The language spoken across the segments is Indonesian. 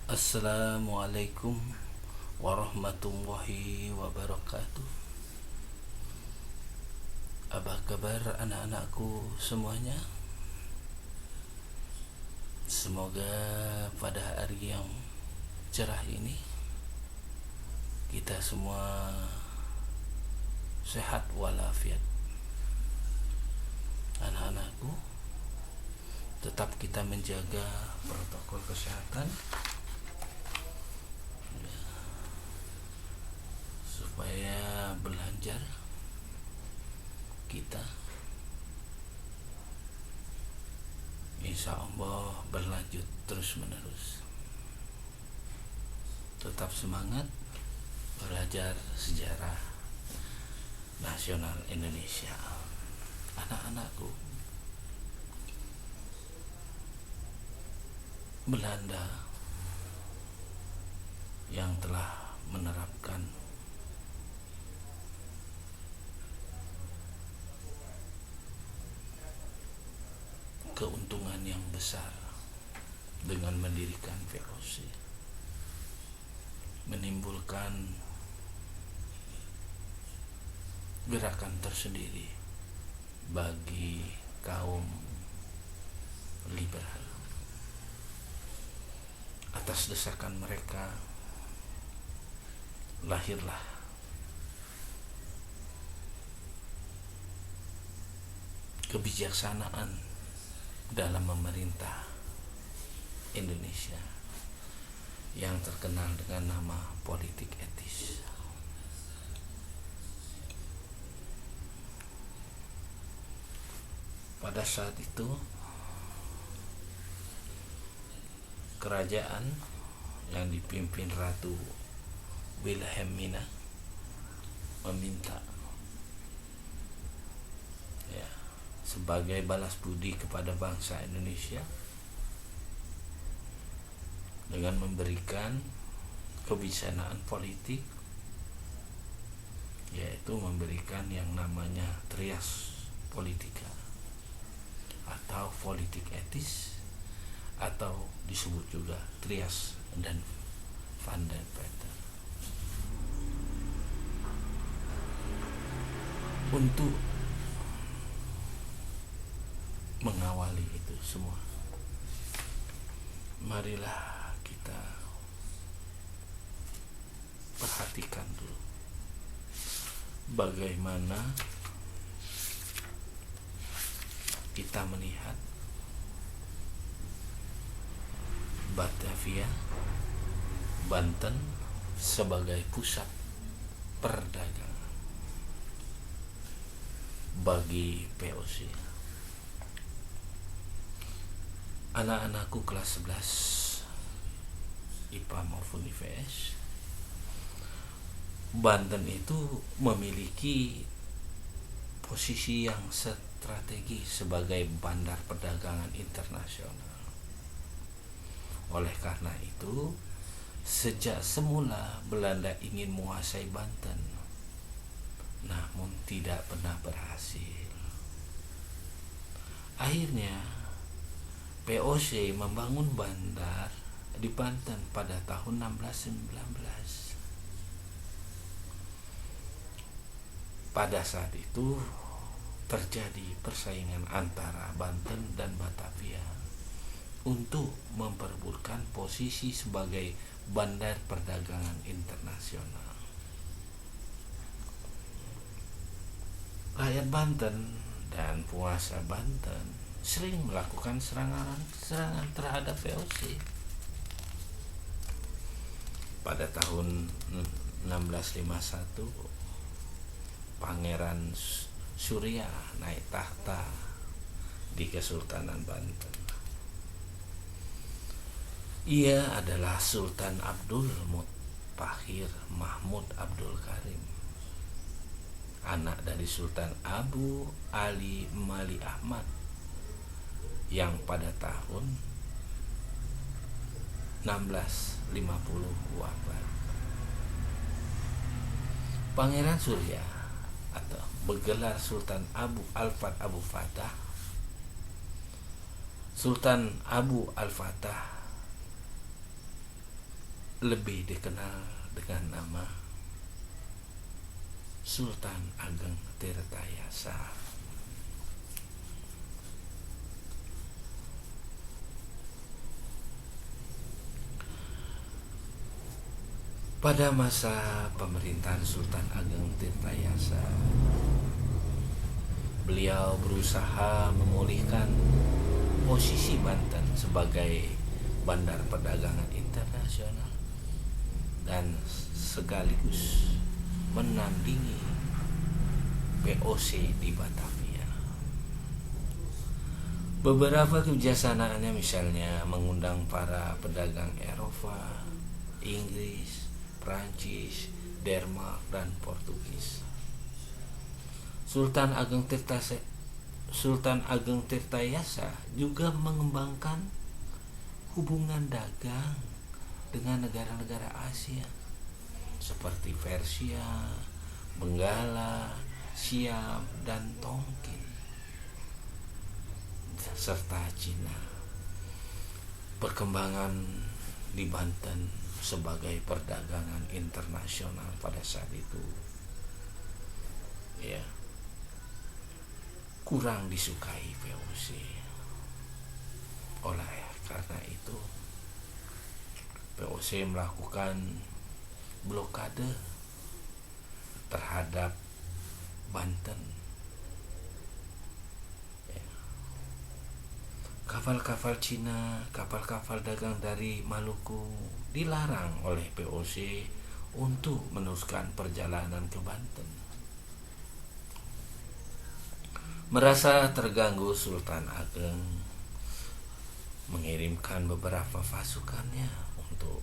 Assalamualaikum warahmatullahi wabarakatuh. Apa kabar anak-anakku semuanya? Semoga pada hari yang cerah ini kita semua sehat walafiat. Anak-anakku, tetap kita menjaga protokol kesehatan supaya belajar kita insya Allah berlanjut terus menerus. Tetap semangat belajar sejarah nasional Indonesia. Anak-anakku, Belanda yang telah menerapkan keuntungan yang besar dengan mendirikan VOC, menimbulkan gerakan tersendiri bagi kaum liberal. Atas desakan mereka lahirlah kebijaksanaan dalam memerintah Indonesia yang terkenal dengan nama politik etis. Pada saat itu kerajaan yang dipimpin Ratu Wilhelmina meminta sebagai balas budi kepada bangsa Indonesia dengan memberikan kebijaksanaan politik, yaitu memberikan yang namanya trias politika atau politik etis, atau disebut juga Trias dan Van der Peter, untuk mengawali itu semua. Marilah kita perhatikan dulu bagaimana kita melihat Batavia, Banten sebagai pusat perdagangan bagi POC. Anak-anakku kelas 11 IPA maupun IPS, Banten itu memiliki posisi yang strategi sebagai bandar perdagangan internasional. Oleh karena itu, sejak semula Belanda ingin menguasai Banten, namun tidak pernah berhasil. Akhirnya POC membangun bandar di Banten pada tahun 1619. Pada saat itu terjadi persaingan antara Banten dan Batavia untuk memperebutkan posisi sebagai bandar perdagangan internasional. Rakyat Banten dan penguasa Banten sering melakukan serangan terhadap VOC. Pada tahun 1651, Pangeran Surya naik tahta di Kesultanan Banten. Ia adalah Sultan Abdul Mutahhir Mahmud Abdul Karim, anak dari Sultan Abu Ali Mali Ahmad yang pada tahun 1650 wafat. Pangeran Surya atau bergelar Sultan Abu Al-Fat Abu Fatah, Sultan Abu Al-Fatah lebih dikenal dengan nama Sultan Ageng Tirtayasa. Pada masa pemerintahan Sultan Ageng Tirtayasa, beliau berusaha memulihkan posisi Banten sebagai bandar perdagangan internasional dan sekaligus menandingi VOC di Batavia. Beberapa kebijaksanaannya misalnya mengundang para pedagang Eropa, Inggris, Prancis, Denmark, dan Portugis. Sultan Ageng Tirtayasa juga mengembangkan hubungan dagang dengan negara-negara Asia seperti Persia, Benggala, Siam, dan Tonkin, serta Cina. Perkembangan di Banten sebagai perdagangan internasional pada saat itu kurang disukai VOC. Oleh karena itu VOC melakukan blokade terhadap Banten. Kapal-kapal Cina, kapal-kapal dagang dari Maluku dilarang oleh VOC untuk meneruskan perjalanan ke Banten. Merasa terganggu, Sultan Ageng mengirimkan beberapa pasukannya untuk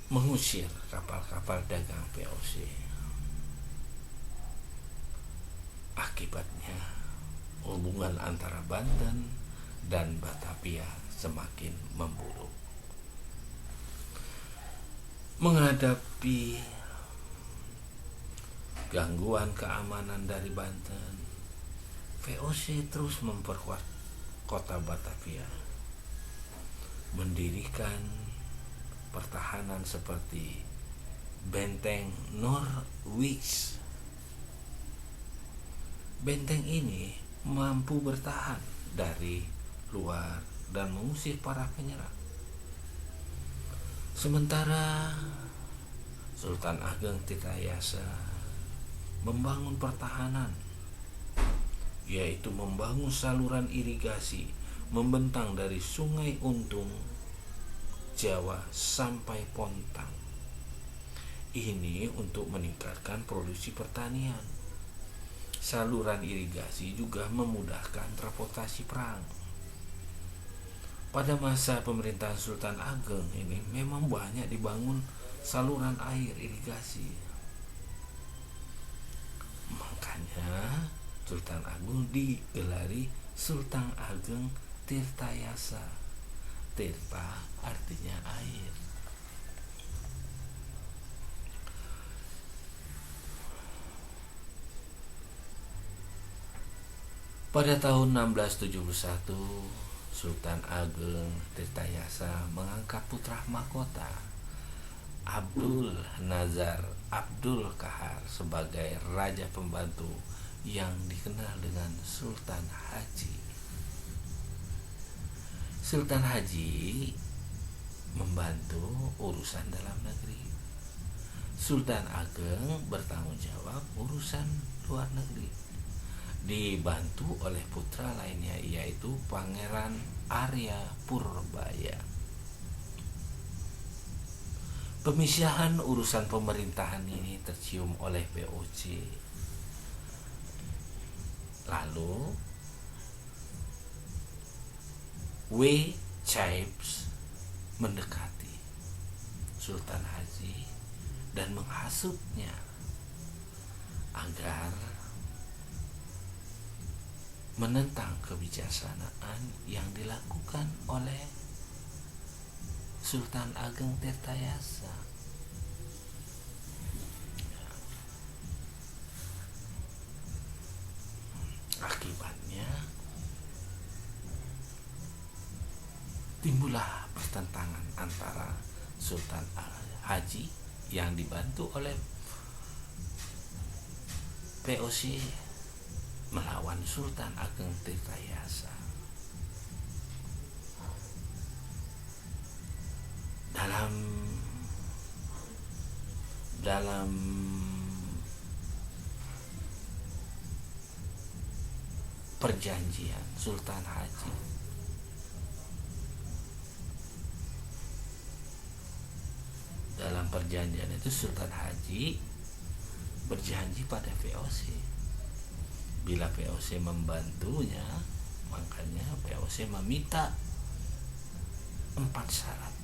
mengusir kapal-kapal dagang VOC. Akibatnya, hubungan antara Banten dan Batavia semakin memburuk. Menghadapi gangguan keamanan dari Banten, VOC terus memperkuat kota Batavia, mendirikan pertahanan seperti Benteng Norwich. Benteng ini mampu bertahan dari luar dan mengusir para penyerang. Sementara Sultan Ageng Tirtayasa membangun pertahanan, yaitu membangun saluran irigasi membentang dari Sungai Untung, Jawa sampai Pontang. Ini untuk meningkatkan produksi pertanian. Saluran irigasi juga memudahkan transportasi perang. Pada masa pemerintahan Sultan Ageng ini memang banyak dibangun saluran air irigasi. Makanya Sultan Agung digelari Sultan Ageng Tirtayasa. Tirta artinya air. Pada tahun 1671, Sultan Ageng Tirtayasa mengangkat putra mahkota Abdul Nazar Abdul Kahar sebagai raja pembantu yang dikenal dengan Sultan Haji. Sultan Haji membantu urusan dalam negeri. Sultan Ageng bertanggung jawab urusan luar negeri, dibantu oleh putra lainnya yaitu Pangeran Arya Purbaya. Pemisahan urusan pemerintahan ini tercium oleh VOC. Lalu W. Chaibs mendekati Sultan Haji dan menghasutnya agar menentang kebijaksanaan yang dilakukan oleh Sultan Ageng Tirtayasa. Akibatnya timbullah pertentangan antara Sultan Haji yang dibantu oleh VOC melawan Sultan Ageng Tirtayasa. Dalam perjanjian Sultan Haji itu Sultan Haji berjanji pada VOC, bila VOC membantunya, makanya VOC meminta 4 syarat.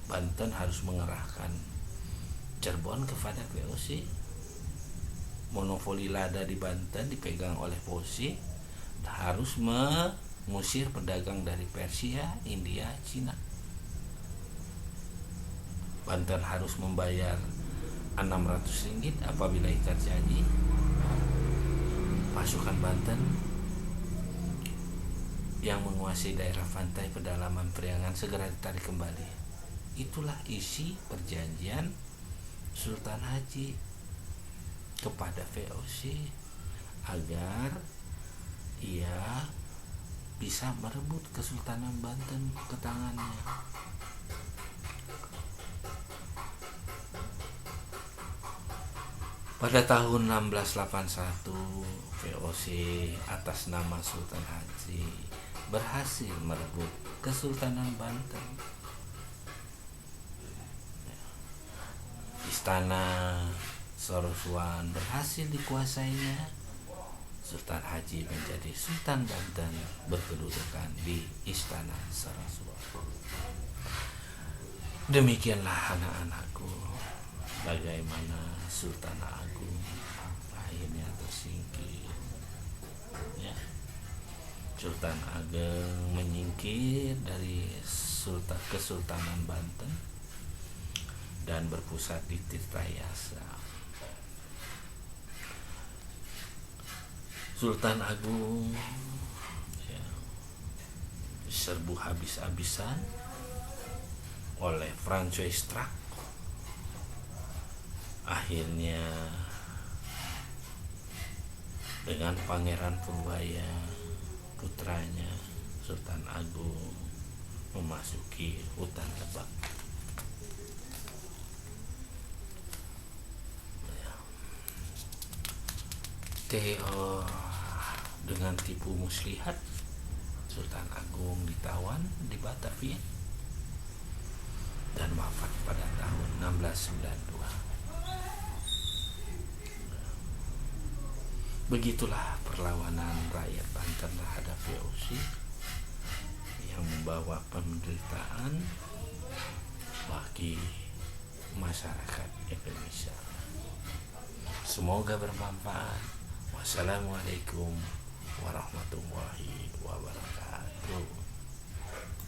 Banten harus mengerahkan Cirebon kepada VOC, monopoli lada di Banten dipegang oleh VOC, harus mengusir pedagang dari Persia, India, Cina. Banten harus membayar 600 ringgit apabila ikat janji. Pasukan Banten yang menguasai daerah pantai pedalaman Priangan segera ditarik kembali. Itulah isi perjanjian Sultan Haji kepada VOC agar ia bisa merebut Kesultanan Banten ke tangannya. Pada tahun 1681, VOC atas nama Sultan Haji berhasil merebut Kesultanan Banten. Istana Soroswan berhasil dikuasainya. Sultan Haji menjadi Sultan Banten berkedudukan di Istana Soroswan. Demikianlah anak-anakku, bagaimana Sultan Agung akhirnya tersingkir. Ya. Sultan Ageng menyingkir dari Kesultanan Banten dan berpusat di Tirtayasa. Sultan Agung diserbu habis-habisan oleh Francois Strak. Akhirnya dengan Pangeran Purbaya, putranya Sultan Agung, memasuki hutan Lebak. Theo dengan tipu muslihat, Sultan Agung ditawan di Batavia dan wafat pada tahun 1692. Begitulah perlawanan rakyat Banten terhadap VOC yang membawa penderitaan bagi masyarakat Indonesia. Semoga bermanfaat. Wassalamualaikum warahmatullahi wabarakatuh.